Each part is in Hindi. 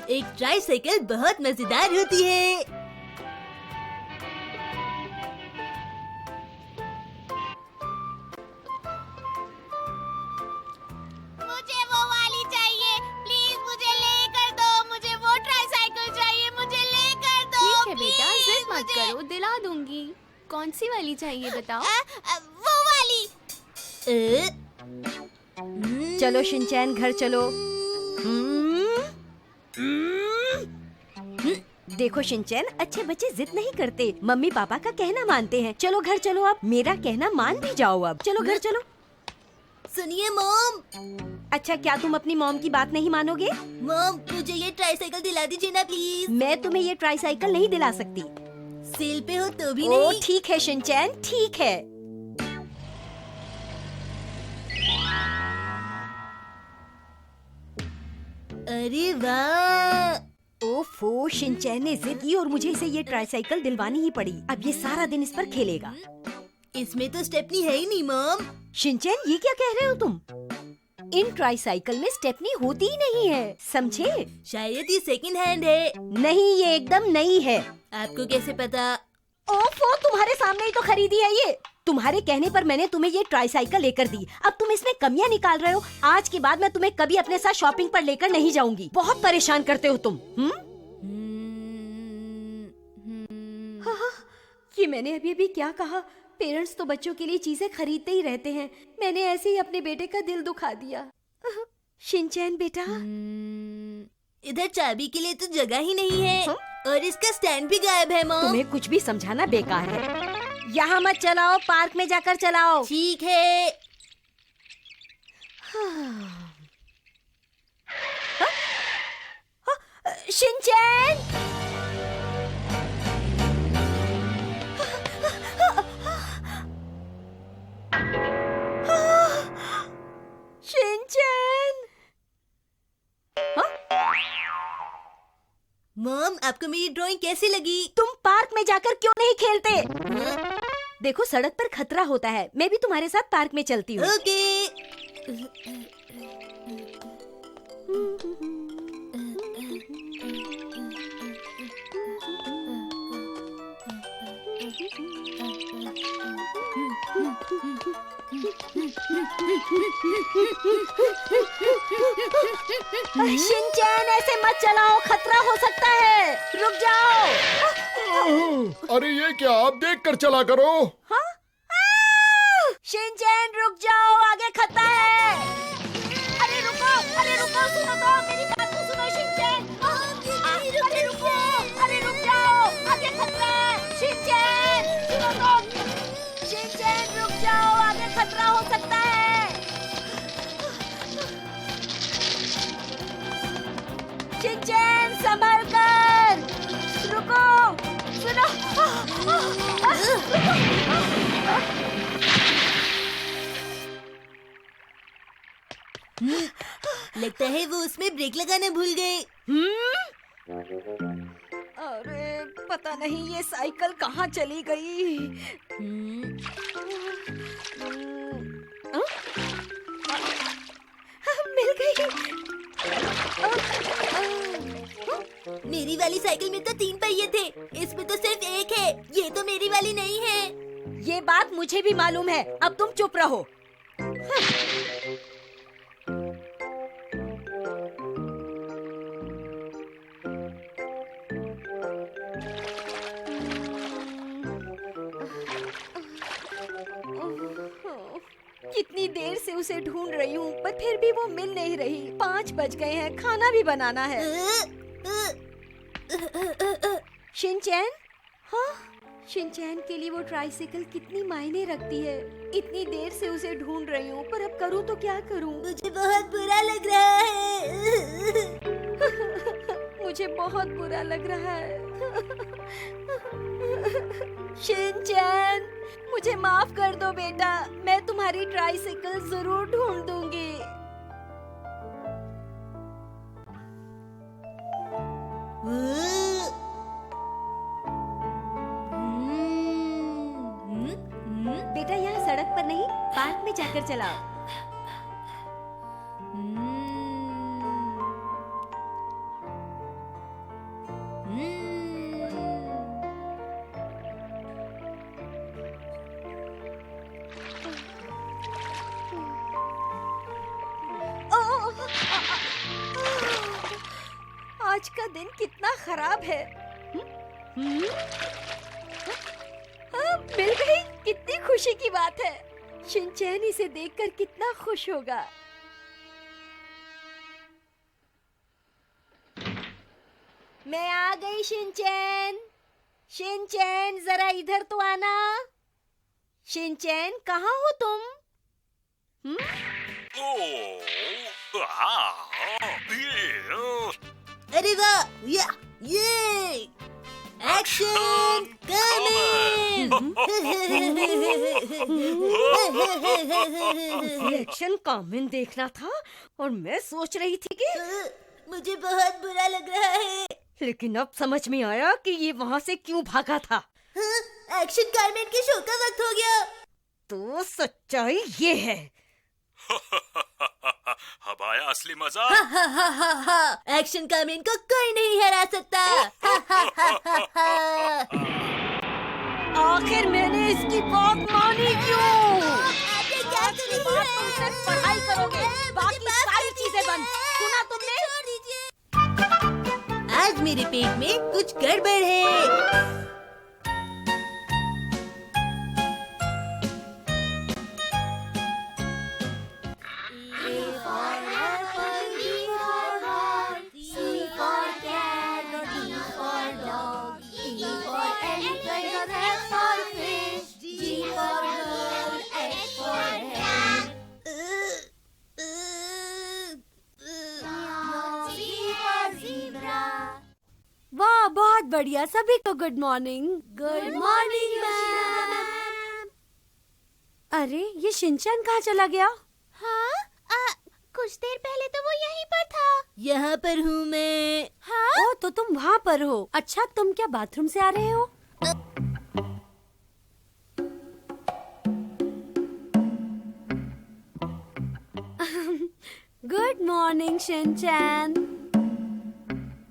एक ट्राइसाइकिल बहुत मजेदार होती है। मुझे वो वाली चाहिए, प्लीज मुझे लेकर दो। मुझे वो ट्राइसाइकिल चाहिए, मुझे लेकर दो। ठीक है बेटा, प्लीज, जिद मत करो, दिला दूंगी। कौन सी वाली चाहिए बताओ? वो वाली। चलो शिनचैन, घर चलो। देखो शिनचैन, अच्छे बच्चे जिद नहीं करते, मम्मी पापा का कहना मानते हैं। चलो घर चलो, अब मेरा कहना मान भी जाओ। अब चलो घर चलो। सुनिए मॉम। अच्छा, क्या तुम अपनी मॉम की बात नहीं मानोगे? मॉम, मुझे ये ट्राइसाइकिल दिला दीजिए ना प्लीज। मैं तुम्हें ये ट्राइसाइकिल नहीं दिला सकती। सेल पे हो तो भी ओ नहीं। ठीक है शिनचैन, ठीक है। अरे वाह, ओफो, शिनचैन ने जिद की और मुझे इसे ये ट्राइसाइकिल दिलवानी ही पड़ी। अब ये सारा दिन इस पर खेलेगा। इसमें तो स्टेपनी है ही नहीं मॉम। शिनचैन, ये क्या कह रहे हो तुम? इन ट्राइसाइकिल में स्टेपनी होती ही नहीं है, समझे? शायद ये सेकंड हैंड है। नहीं, ये एकदम नई है। आपको कैसे पता? ओफो, तुम्हारे सामने ही तो खरीदी है ये। तुम्हारे कहने पर मैंने तुम्हें ये ट्राइसाइकिल लेकर दी। अब तुम इसमें कमियां निकाल रहे हो। आज के बाद मैं तुम्हें कभी अपने साथ शॉपिंग पर लेकर नहीं जाऊंगी। बहुत परेशान करते हो तुम। हाँ, ये मैंने अभी अभी क्या कहा? पेरेंट्स तो बच्चों के लिए चीजें खरीदते ही रहते हैं। मैंने ऐसे ही अपने बेटे का दिल दुखा दिया। शिनचैन बेटा, इधर चाबी के लिए तो जगह ही नहीं है। और इसका स्टैंड भी गायब है मॉम। तुम्हें कुछ भी समझाना बेकार है। यहाँ मत चलाओ, पार्क में जाकर चलाओ। ठीक है। शिनचैन! शिनचैन! मॉम, आपको मेरी ड्राइंग कैसी लगी? तुम पार्क में जाकर क्यों नहीं खेलते? देखो, सड़क पर खतरा होता है। मैं भी तुम्हारे साथ पार्क में चलती हूँ। ओके। शिनचैन, ऐसे मत चलाओ, खतरा हो सकता है। रुक जाओ। अरे ये क्या, आप देख कर चला करो। हाँ? शिनचैन रुक जाओ, आगे खतरा है। अरे रुको, सुनो तो, मेरी बात तो सुनो शिनचैन। अरे रुक जाओ, आगे खतरा है। शिनचैन सुनो तो, शिनचैन रुक जाओ, आगे खतरा हो सकता है। शिनचैन संभल कर, रुको, सुनो। लगता है वो उसमें ब्रेक लगाना भूल गए। अरे पता नहीं ये साइकिल कहाँ चली गई। मिल गई। मेरी वाली साइकिल में तो 3 पहिए थे, इसमें तो सिर्फ एक है। ये तो मेरी वाली नहीं है। ये बात मुझे भी मालूम है। अब तुम चुप रहो। कितनी देर से उसे ढूंढ रही हूँ, पर फिर भी वो मिल नहीं रही। 5 बज गए हैं, खाना भी बनाना है। शिनचैन? हाँ, शिनचैन के लिए वो ट्राइसाइकिल कितनी मायने रखती है। इतनी देर से उसे ढूंढ रही हूँ, पर अब करूँ तो क्या करूँ? मुझे बहुत बुरा लग रहा है। मुझे बहुत बुरा लग रहा है। शिनचैन, मुझे माफ कर दो बेटा। मैं तुम्हारी ट्राइसाइकिल जरूर ढूंढ दूंगी। बेटा, यहाँ सड़क पर नहीं, पार्क में जाकर चलाओ। आज का दिन कितना खराब है। मिल गई, कितनी खुशी की बात है। शिनचैन इसे देखकर कितना खुश होगा। मैं आ गई शिनचैन। शिनचैन जरा इधर तो आना। शिनचैन कहाँ हो तुम? अरे वाह, ये एक्शन एक्शन कमेंट देखना था और मैं सोच रही थी कि मुझे बहुत बुरा लग रहा है। लेकिन अब समझ में आया कि ये वहाँ से क्यों भागा था। एक्शन कारमेन के शो का वक्त हो गया। तो सच्चाई ये है। अब आया असली मजा। एक्शन कारमेन को कोई नहीं हरा सकता। आखिर मैंने इसकी बात मानी क्यों? आपने क्या करी है? तुम सिर्फ पढ़ाई करोगे, बाकी सारी चीजें बंद। सुना तुमने? आज मेरे पेट में कुछ गड़बड़ है। वाह, बहुत बढ़िया। सभी को good morning. Good morning ma'am. अरे ये शिनचैन कहाँ चला गया? हाँ, कुछ देर पहले तो वो यहीं पर था। यहाँ पर हूँ मैं। हाँ? ओ, तो तुम वहाँ पर हो। अच्छा, तुम क्या बाथरूम से आ रहे हो? Good morning Shinchan.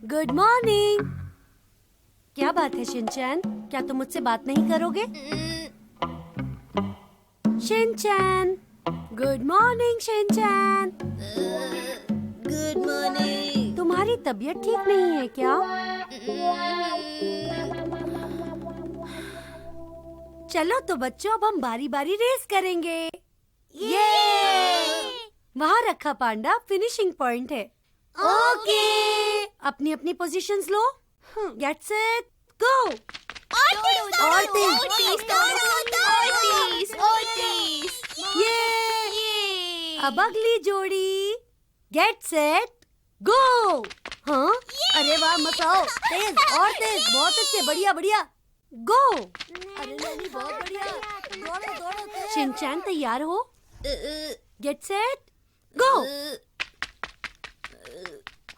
Good morning. क्या बात है शिनचैन, क्या तुम मुझसे बात नहीं करोगे? Shinchan, good morning Shinchan. Good morning. तुम्हारी तबीयत ठीक नहीं है क्या? चलो तो बच्चों, अब हम बारी बारी रेस करेंगे। ये वहाँ रखा पांडा, फिनिशिंग पॉइंट है। ओके। अपनी अपनी पोजीशंस लो। Get set go. और तेज। ये अब अगली जोड़ी। Get set go. हाँ, अरे वाह, मचाओ। तेज और तेज, बहुत अच्छे, बढ़िया बढ़िया। गो। अरे नहीं, बहुत बढ़िया। दौड़ो दौड़ो। शिनचैन तैयार हो? Gate set go.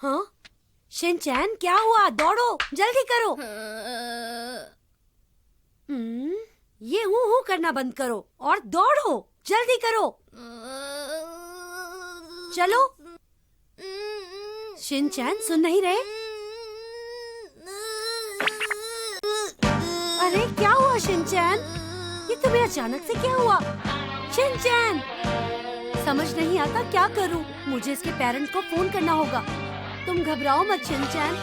हाँ, शिनचैन क्या हुआ? दौड़ो, जल्दी करो। ये हूँ करना बंद करो और दौड़ो, जल्दी करो। चलो। शिनचैन सुन नहीं रहे? अरे क्या हुआ शिनचैन? ये तुम्हें अचानक से क्या हुआ? शिनचैन, समझ नहीं आता क्या करूं। मुझे इसके पेरेंट को फोन करना होगा। तुम घबराओ मत शिनचैन।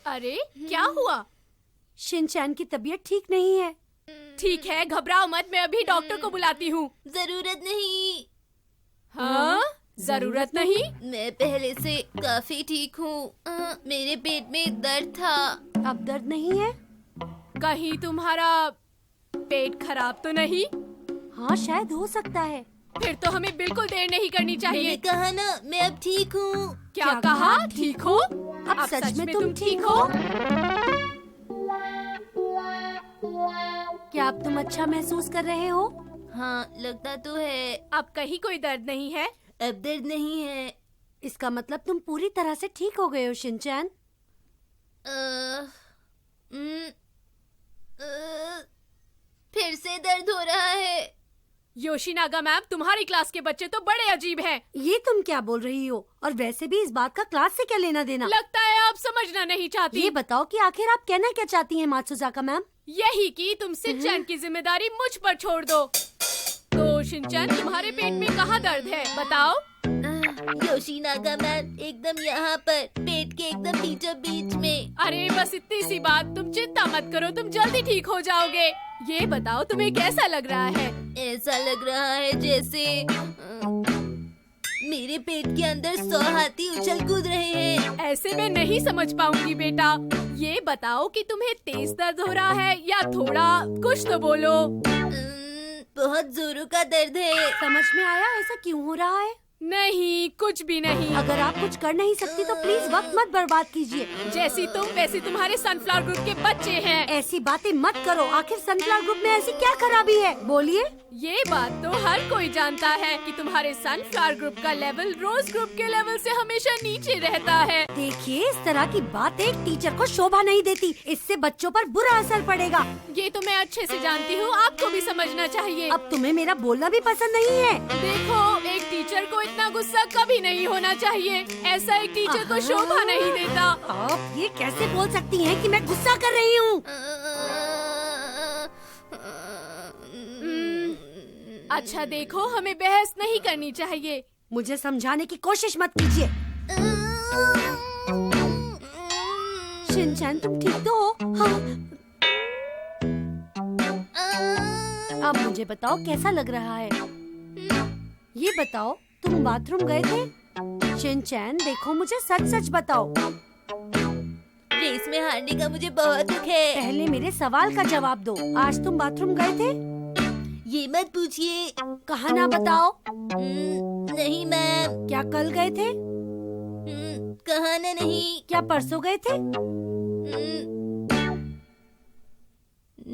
अरे क्या हुआ? शिनचैन की तबीयत ठीक नहीं है। ठीक है, घबराओ मत, मैं अभी डॉक्टर को बुलाती हूँ। जरूरत नहीं। हाँ? जरूरत नहीं? मैं पहले से काफी ठीक हूँ। मेरे पेट में दर्द था। अब दर्द नहीं है? कहीं तुम्हारा पेट खराब तो नहीं? हाँ, शायद हो सकता है। फिर तो हमें बिल्कुल देर नहीं करनी मैंने चाहिए। कहा ना, मैं अब ठीक हूँ। क्या कहा? ठीक हो? अब सच में तुम ठीक हो? क्या अब तुम अच्छा महसूस कर रहे हो? हाँ, लगता तो है। अब कहीं कोई दर्द नहीं है? अब दर्द नहीं है। इसका मतलब तुम पूरी तरह से ठीक हो गए हो शिनचैन। फिर से दर्द हो रहा है। योशिनागा मैम, तुम्हारी क्लास के बच्चे तो बड़े अजीब हैं। ये तुम क्या बोल रही हो? और वैसे भी इस बात का क्लास से क्या लेना देना? लगता है आप समझना नहीं चाहती। ये बताओ कि आखिर आप कहना क्या चाहती हैं मात्सुजाका मैम? यही कि तुम शिनचैन की जिम्मेदारी मुझ पर छोड़ दो। तो शिनचैन, तुम्हारे पेट में कहाँ दर्द है, बताओ। योशिनागा मैन एकदम यहाँ पर, पेट के एकदम बीचों बीच में। अरे बस इतनी सी बात, तुम चिंता मत करो, तुम जल्दी ठीक हो जाओगे। ये बताओ तुम्हें कैसा लग रहा है? ऐसा लग रहा है जैसे मेरे पेट के अंदर 100 हाथी उछल कूद रहे हैं। ऐसे मैं नहीं समझ पाऊंगी बेटा। ये बताओ कि तुम्हें तेज दर्द हो रहा है या थोड़ा, कुछ तो बोलो। बहुत जोरों का दर्द है। समझ में आया ऐसा क्यों हो रहा है? नहीं, कुछ भी नहीं। अगर आप कुछ कर नहीं सकती तो प्लीज वक्त मत बर्बाद कीजिए। जैसी तुम वैसी तुम्हारे सनफ्लावर ग्रुप के बच्चे हैं। ऐसी बातें मत करो, आखिर सनफ्लावर ग्रुप में ऐसी क्या खराबी है? बोलिए। ये बात तो हर कोई जानता है कि तुम्हारे सनफ्लावर ग्रुप का लेवल रोज ग्रुप के लेवल से हमेशा नीचे रहता है। देखिए, इस तरह की बात एक टीचर को शोभा नहीं देती, इससे बच्चों पर बुरा असर पड़ेगा। ये तो मैं अच्छे से जानती हूँ, आपको भी समझना चाहिए। अब तुम्हें मेरा बोलना भी पसंद नहीं है। देखो, एक टीचर को इतना गुस्सा कभी नहीं होना चाहिए। ऐसा एक टीचर को शोभा नहीं देता। आप ये कैसे बोल सकती हैं कि मैं गुस्सा कर रही हूँ? अच्छा देखो, हमें बहस नहीं करनी चाहिए। मुझे समझाने की कोशिश मत कीजिए। शिनचैन, तुम ठीक तो हो? हाँ। अब मुझे बताओ कैसा लग रहा है? ये बताओ, तुम बाथरूम गए थे? शिनचैन देखो, मुझे सच सच बताओ। रेस में हारने का मुझे बहुत दुख है। पहले मेरे सवाल का जवाब दो। आज तुम बाथरूम गए थे? ये मत पूछिए। कहा ना बताओ। नहीं मैम। क्या कल गए थे? कहा ना नहीं। क्या परसों गए थे?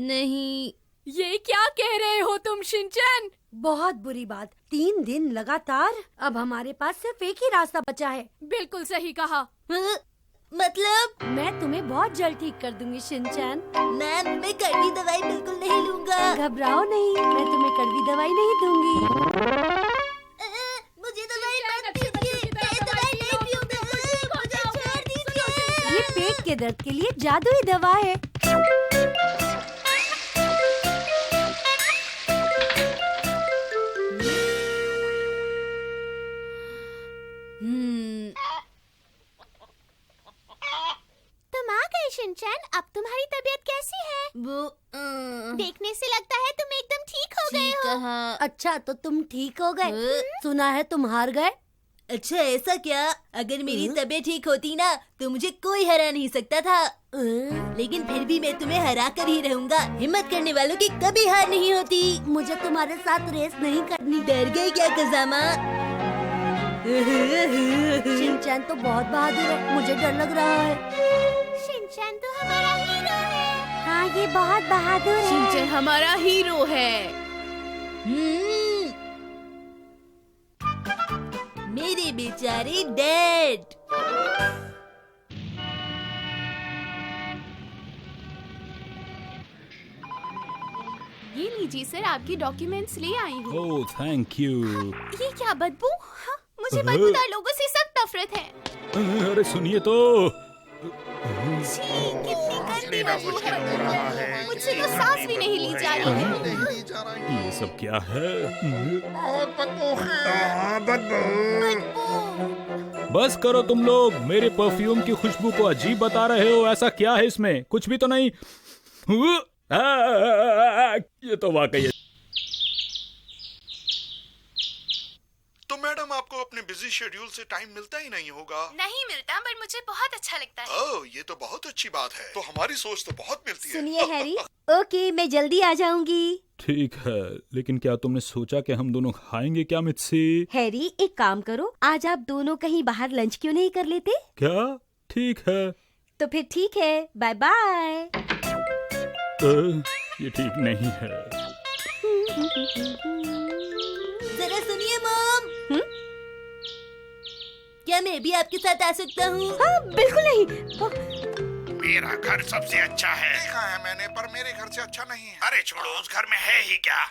नहीं। ये क्या कह रहे हो तुम शिनचैन? बहुत बुरी बात, 3 दिन लगातार। अब हमारे पास सिर्फ एक ही रास्ता बचा है। बिल्कुल सही कहा। मतलब? मैं तुम्हें बहुत जल्द ठीक कर दूंगी शिनचैन। मैम, मैं कड़वी दवाई बिल्कुल नहीं लूंगा। घबराओ नहीं, मैं तुम्हें कड़वी दवाई नहीं दूंगी। मुझे दवाई मत दीजिए। मैं दवाई नहीं पीऊंगा। मुझे छोड़ दीजिए। ये पेट के दर्द के लिए जादुई दवा है। तुम आ गए शिनचैन, अब तुम्हारी तबीयत कैसी है? वो देखने से लगता है तुम एकदम ठीक हो गए हो। कहा। अच्छा, तो तुम ठीक हो गए? सुना है तुम हार गए। अच्छा, ऐसा क्या? अगर मेरी तबीयत ठीक होती ना तो मुझे कोई हरा नहीं सकता था। लेकिन फिर भी मैं तुम्हें हरा कर ही रहूंगा। हिम्मत करने वालों की कभी हार नहीं होती। मुझे तुम्हारे साथ रेस नहीं करनी। डर गए क्या कज़ामा? शिनचैन तो बहुत बहादुर है, मुझे डर लग रहा है। शिनचैन तो हमारा हीरो है। हाँ, ये बहुत बहादुर है। शिनचैन हमारा हीरो है। मेरे बेचारे डैड। ये लीजिए सर, आपकी डॉक्यूमेंट्स ले आई हूँ। Oh thank you. ये क्या बदबू? हाँ, मुझे बदबूदार लोगों से सख्त नफरत है। अरे सुनिए तो। छी, कितनी गंदी बदबू है। मुझसे तो सांस भी नहीं ली जा रही है। ये सब क्या है? बस करो तुम लोग, मेरे परफ्यूम की खुशबू को अजीब बता रहे हो। ऐसा क्या है इसमें? कुछ भी तो नहीं। ये तो वाकई है। तो मैडम, आपको अपने बिजी शेड्यूल से टाइम मिलता ही नहीं होगा। नहीं मिलता, पर मुझे बहुत अच्छा लगता है। ओह, ये तो बहुत अच्छी बात है। तो हमारी सोच तो बहुत मिलती है। सुनिए हैरी, ओके, मैं जल्दी आ जाऊंगी। ठीक है, लेकिन क्या तुमने सोचा कि हम दोनों खाएंगे क्या मुझसे? हैरी, एक काम करो, आज आप दोनों कहीं बाहर लंच क्यों नहीं कर लेते? क्या? ठीक है। तो फिर ठीक है, बाय बाय। ये ठीक नहीं है। जरा सुनिए मॉम। क्या मैं भी आपके साथ आ सकता हूँ? हाँ, बिल्कुल नहीं। मेरा घर सबसे अच्छा है। देखा है मैंने, पर मेरे घर से अच्छा नहीं है। अरे छोड़ो, उस घर में है ही क्या।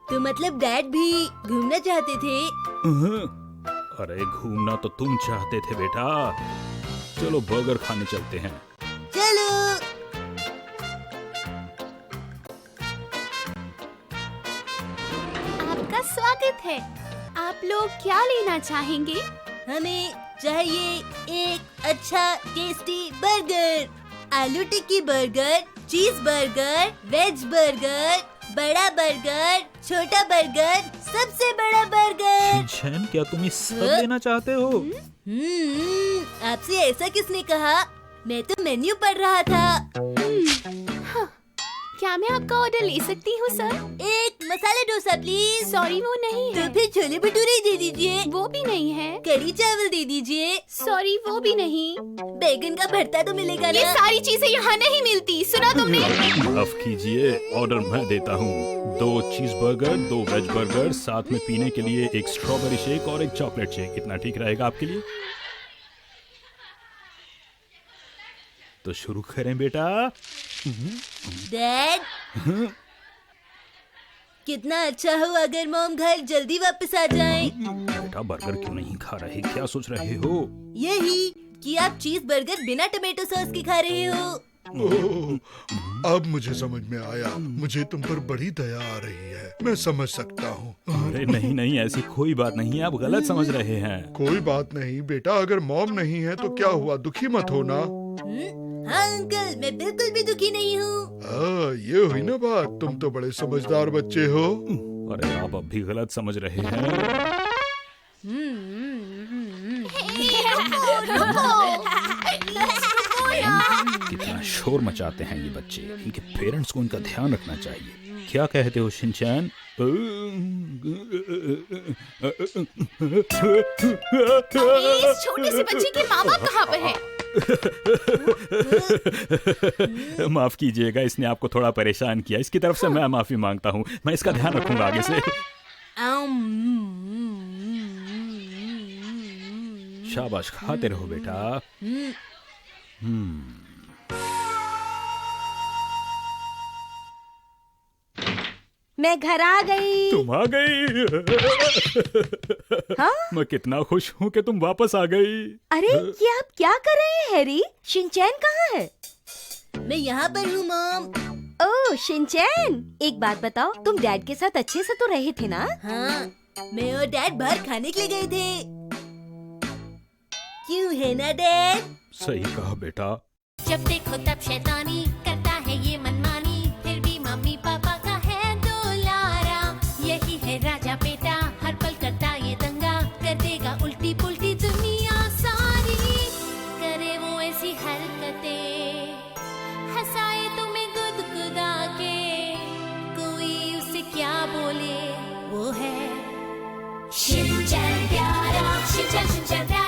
तो मतलब डैड भी घूमना चाहते थे? अरे घूमना तो तुम चाहते थे बेटा। चलो बर्गर खाने चलते हैं। चलो। आपका स्वागत है। आप लोग क्या लेना चाहेंगे? हमें चाहिए एक अच्छा टेस्टी बर्गर, आलू टिक्की बर्गर, चीज बर्गर, वेज बर्गर, बड़ा बर्गर, छोटा बर्गर, सबसे बड़ा बर्गर। शिनचैन, क्या तुम ये सब लेना चाहते हो? आपसे ऐसा किसने कहा? मैं तो मेन्यू पढ़ रहा था। क्या मैं आपका ऑर्डर ले सकती हूँ सर? एक मसाला डोसा प्लीज। सॉरी वो नहीं तो है। फिर छोले भटूरे दे दीजिए। वो भी नहीं है। कड़ी चावल दे दीजिए। सॉरी वो भी नहीं। बैगन का भरता तो मिलेगा ये ना? सारी चीजें यहाँ नहीं मिलती, सुना तुमने? माफ कीजिए, ऑर्डर मैं देता हूँ। 2 चीज बर्गर, 2 वेज बर्गर, साथ में पीने के लिए एक स्ट्रॉबेरी शेक और एक चॉकलेट शेक। इतना ठीक रहेगा आपके लिए? तो शुरू करें बेटा। डैड, कितना अच्छा हो अगर मॉम घर जल्दी वापस आ जाएं। बेटा बर्गर क्यों नहीं खा रहे? क्या सोच रहे हो? यही कि आप चीज बर्गर बिना टोमेटो सॉस के खा रहे हो। ओह, अब मुझे समझ में आया। मुझे तुम पर बड़ी दया आ रही है। मैं समझ सकता हूँ। अरे नहीं नहीं, ऐसी कोई बात नहीं है, आप गलत समझ रहे हैं। कोई बात नहीं बेटा, अगर मॉम नहीं है तो क्या हुआ, दुखी मत होना। हाँ अंकल, मैं बिल्कुल भी दुखी नहीं हूँ। ये हुई ना बात। तुम तो बड़े समझदार बच्चे हो। अरे आप अब भी गलत समझ रहे हैं। कितना शोर मचाते हैं ये बच्चे। इनके पेरेंट्स को इनका ध्यान रखना चाहिए। क्या कहते हो शिनचैन? इस छोटे से बच्चे के माँ बाप कहाँ पे हैं? माफ कीजिएगा, इसने आपको थोड़ा परेशान किया। इसकी तरफ से मैं माफी मांगता हूँ। मैं इसका ध्यान रखूंगा आगे से। शाबाश, खाते रहो बेटा। मैं घर आ गई। तुम आ गई। हाँ? मैं कितना खुश हूँ कि तुम वापस आ गई। अरे ये आप क्या कर रहे हैं हैरी? शिनचैन कहाँ है? मैं यहाँ पर हूँ मॉम। ओह शिनचैन, एक बात बताओ, तुम डैड के साथ अच्छे से तो रहे थे ना? हाँ, मैं और डैड बाहर खाने के लिए गए थे। क्यों है ना डैड? सही कहा बेटा। जब देखो तब शैतानी करता है ये मनमानी, फिर भी मम्मी पापा का है दुलारा। यही है राजा बेटा, हर पल करता ये दंगा, कर देगा उल्टी पुल्टी दुनिया सारी। करे वो ऐसी हरकतें, हंसाए तुम्हें गुदगुदा के, कोई उसे क्या बोले वो है शिनचैन प्यारा, शिनचैन शिनचैन प्यारा।